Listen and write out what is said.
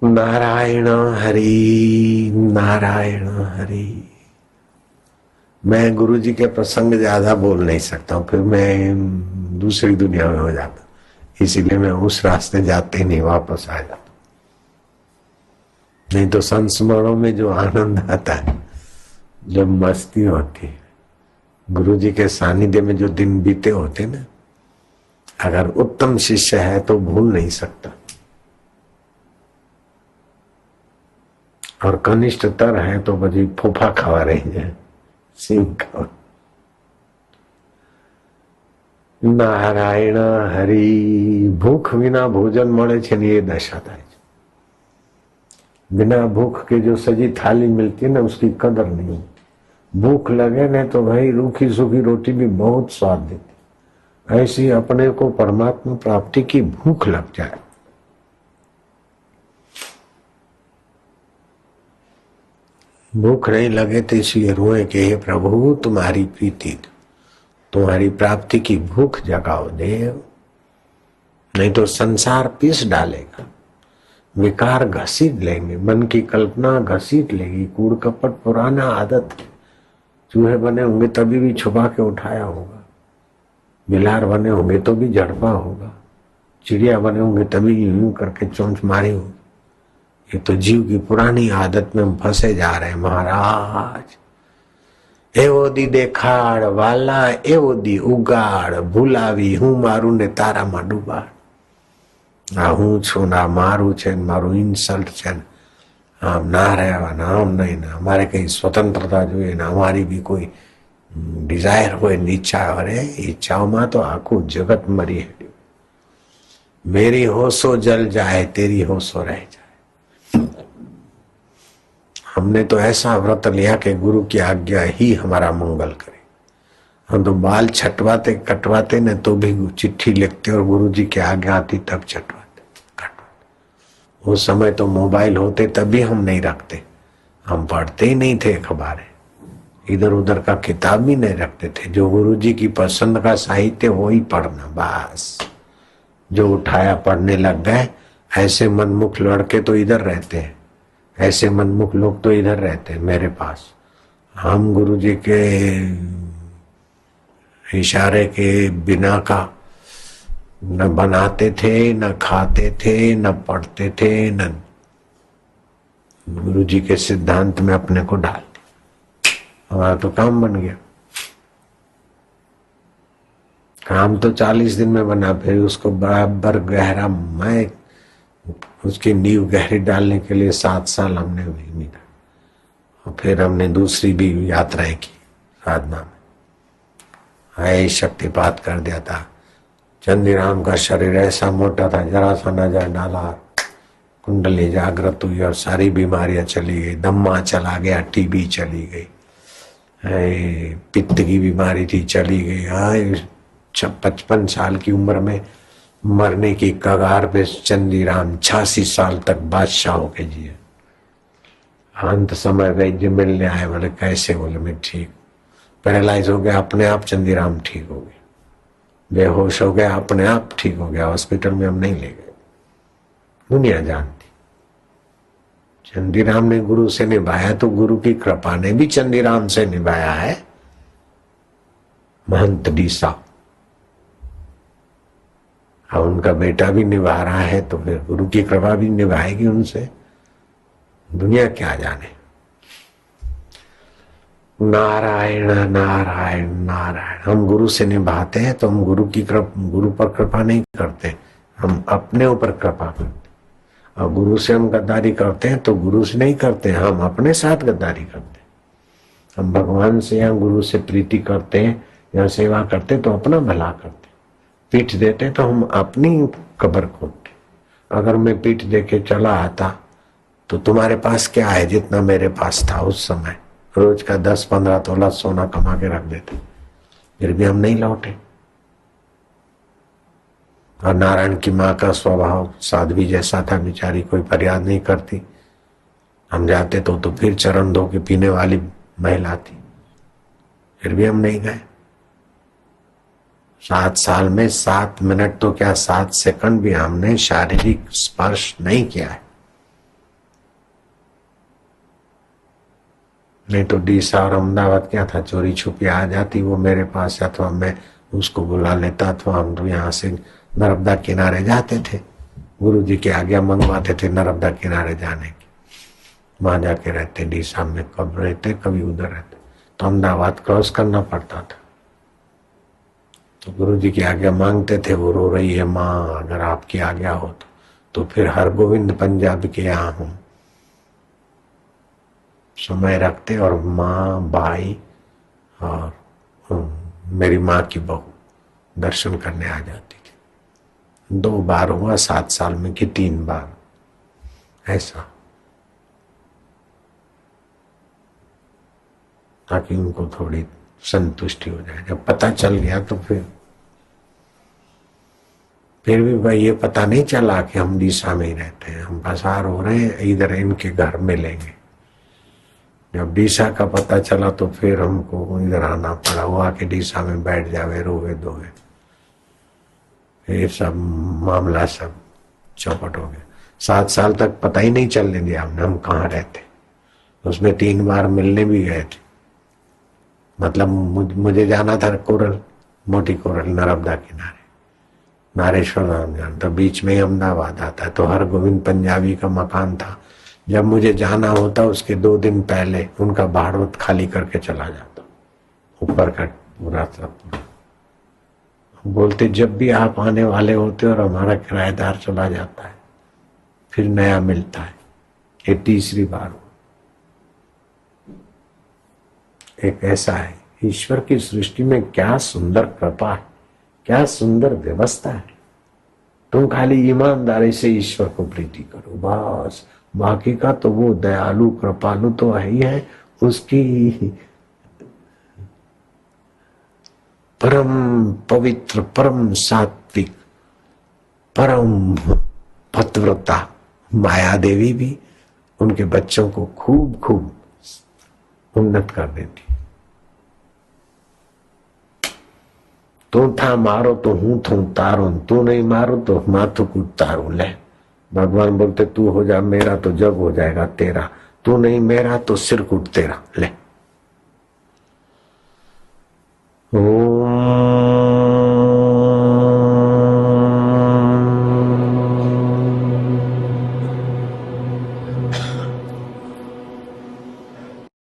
नारायण हरि नारायण हरि। मैं गुरु जी के प्रसंग ज्यादा बोल नहीं सकता हूँ, फिर मैं दूसरी दुनिया में हो जाता, इसीलिए मैं उस रास्ते जाते ही नहीं, वापस आ जाता। नहीं तो संस्मरणों में जो आनंद आता है, जब मस्ती होती है, गुरु जी के सानिध्य में जो दिन बीते होते ना, अगर उत्तम शिष्य है तो भूल नहीं सकता, और कनिष्ठतर है तो बजी फूफा खावा रही है, सिंह खावा। नारायण हरि। भूख विना भोजन મળે છે ને, ये दशा થાય છે। बिना भूख के जो सजी थाली मिलती है ना, उसकी कदर नहीं। भूख लगे ना तो भाई रूखी सूखी रोटी भी बहुत स्वाद देती। ऐसी अपने को परमात्मा प्राप्ति की भूख लग जाए, भूख नहीं लगे तो इसलिए रोए कि हे प्रभु तुम्हारी प्रीति, तुम्हारी प्राप्ति की भूख जगाओ देव, नहीं तो संसार पीस डालेगा, विकार घसीट लेंगे, मन की कल्पना घसीट लेगी, कूड़ कपट पुराना आदत। चूहे बने होंगे तभी भी छुपा के उठाया होगा, बिलार बने होंगे तो भी झड़पा होगा, चिड़िया बने होंगे तभी यूं करके चोंच मारी होगी। ये तो जीव की पुरानी आदत में हम फंसे जा रहे हैं महाराज। एवो दी देखाड़ वाला एवो दी उगाड़, भूलावी हूँ मारू ने तारा में डूबाड़। आ हूँ छू ना मारू छे, मारू इंसल्ट छे, आम ना रहवाना, आम नहीं ना, हमारे कई स्वतंत्रता જોઈએ ને, हमारी भी कोई डिजायर હોય, ઈચ્છા। अरे इच्छाओं में तो आखू जगत मरी है। मेरी होशो जल जाए, तेरी होशो रह जाए। हमने तो ऐसा व्रत लिया कि गुरु की आज्ञा ही हमारा मंगल करे। हम तो बाल छटवाते कटवाते न तो भी चिट्ठी लिखते, और गुरु जी की आज्ञा आती तब छटवाते कटवाते। उस समय तो मोबाइल होते तभी हम नहीं रखते, हम पढ़ते ही नहीं थे अखबारें, इधर उधर का किताब भी नहीं रखते थे। जो गुरु जी की पसंद का साहित्य वो ही पढ़ना, बस। जो उठाया पढ़ने लग गए। ऐसे मनमुख लड़के तो इधर रहते हैं, ऐसे मनमुख लोग तो इधर रहते हैं मेरे पास। हम गुरु जी के इशारे के बिना का न बनाते थे, न खाते थे, न पढ़ते थे, न गुरु जी के सिद्धांत में अपने को डाल दिया। हमारा तो काम बन गया। काम तो 40 दिन में बना, फिर उसको बराबर गहरा, मैं उसकी नींव गहरी डालने के लिए 7 साल हमने मिला। और फिर हमने दूसरी भी यात्राएं की साधना में। है शक्तिपात कर दिया था। चंदीराम का शरीर ऐसा मोटा था, जरा सा नजर डाला, कुंडली जागृत हुई और सारी बीमारियां चली गई। दम्मा चला गया, टीबी चली गई, पित्त की बीमारी थी चली गई। 55 साल की उम्र में मरने की कगार पे चंदीराम 86 साल तक बादशाह होके जिए। अंत समय वैद्य मिलने आए, बोले कैसे? बोले मैं ठीक। पैरालाइज हो गया, अपने आप चंदीराम ठीक हो गया। बेहोश हो गया, अपने आप ठीक हो गया। हॉस्पिटल में हम नहीं ले गए, दुनिया जानती। चंदीराम ने गुरु से निभाया तो गुरु की कृपा ने भी चंदीराम से निभाया है। महंत डीसा, अब उनका बेटा भी निभा रहा है तो फिर गुरु की कृपा भी निभाएगी उनसे। दुनिया क्या जाने। नारायण नारायण नारायण। हम गुरु से निभाते हैं तो हम गुरु पर कृपा नहीं करते, हम अपने ऊपर कृपा करते। और गुरु से हम गद्दारी करते हैं तो गुरु से नहीं करते, हम अपने साथ गद्दारी करते। हम भगवान से या गुरु से प्रीति करते हैं या सेवा करते तो अपना भला करते, पीठ देते तो हम अपनी कब्र खोदते। अगर मैं पीठ देके चला आता तो तुम्हारे पास क्या है जितना मेरे पास था उस समय? रोज का 10-15 तोला सोना कमा के रख देते, फिर भी हम नहीं लौटे। और नारायण की माँ का स्वभाव साध्वी जैसा था, बेचारी कोई फरियाद नहीं करती। हम जाते तो फिर चरण धो के पीने वाली महिला थी, फिर भी हम नहीं गए। 7 साल में 7 मिनट तो क्या 7 सेकंड भी हमने शारीरिक स्पर्श नहीं किया है। नहीं तो डीसा और अहमदाबाद क्या था, चोरी छुपी आ जाती वो मेरे पास, अथवा मैं उसको बुला लेता, अथवा हम तो यहाँ से नर्मदा किनारे जाते थे, गुरु जी की आज्ञा मंगवाते थे नर्मदा किनारे जाने की, वहां जाके रहते। डीसा में कब रहते, कभी उधर रहते, तो अहमदाबाद क्रॉस करना पड़ता था। तो गुरु जी की आज्ञा मांगते थे, वो रो रही है माँ, अगर आपकी आज्ञा हो तो फिर हरगोविंद पंजाब के यहाँ हूं। समय रखते और माँ, भाई और मेरी माँ की बहू दर्शन करने आ जाती थी। 2 बार हुआ 7 साल में कि 3 बार, ऐसा, ताकि उनको थोड़ी संतुष्टि हो जाए। जब पता चल गया तो फिर भी भाई ये पता नहीं चला कि हम डीसा में ही रहते हैं, हम पसार हो रहे हैं, इधर इनके घर मिलेंगे। जब डीसा का पता चला तो फिर हमको इधर आना पड़ा। वो आके डीसा में बैठ जावे, रोवे धोवे, ये सब मामला सब चौपट हो गया। 7 साल तक पता ही नहीं चलने दिया हमने हम कहाँ रहते। उसमें 3 बार मिलने भी गए थे। मतलब मुझे जाना था कोरल, मोटी कोरल, नर्मदा किनारे, नारेश्वर धाम जाना, तो बीच में ही अहमदाबाद आता है। तो हर गोविंद पंजाबी का मकान था। जब मुझे जाना होता उसके 2 दिन पहले उनका भाड़वत खाली करके चला जाता, ऊपर का पूरा सब। बोलते जब भी आप आने वाले होते और हमारा किराएदार चला जाता है फिर नया मिलता है। ये 3री बार हुआ। एक ऐसा है, ईश्वर की सृष्टि में क्या सुंदर कृपा है, क्या सुंदर व्यवस्था है। तुम खाली ईमानदारी से ईश्वर को प्रीति करो बस, बाकी का तो वो दयालु कृपालु तो है ही है। उसकी परम पवित्र, परम सात्विक, परम पतिव्रता माया देवी भी उनके बच्चों को खूब खूब उन्नत कर देती। तू था मारो तो हूं थू तारो, तू नहीं मारो तो माथु कूट तारू। ले भगवान बोलते तू हो जा मेरा तो जग हो जाएगा तेरा, तू नहीं मेरा तो सिर कूट तेरा। ले ओ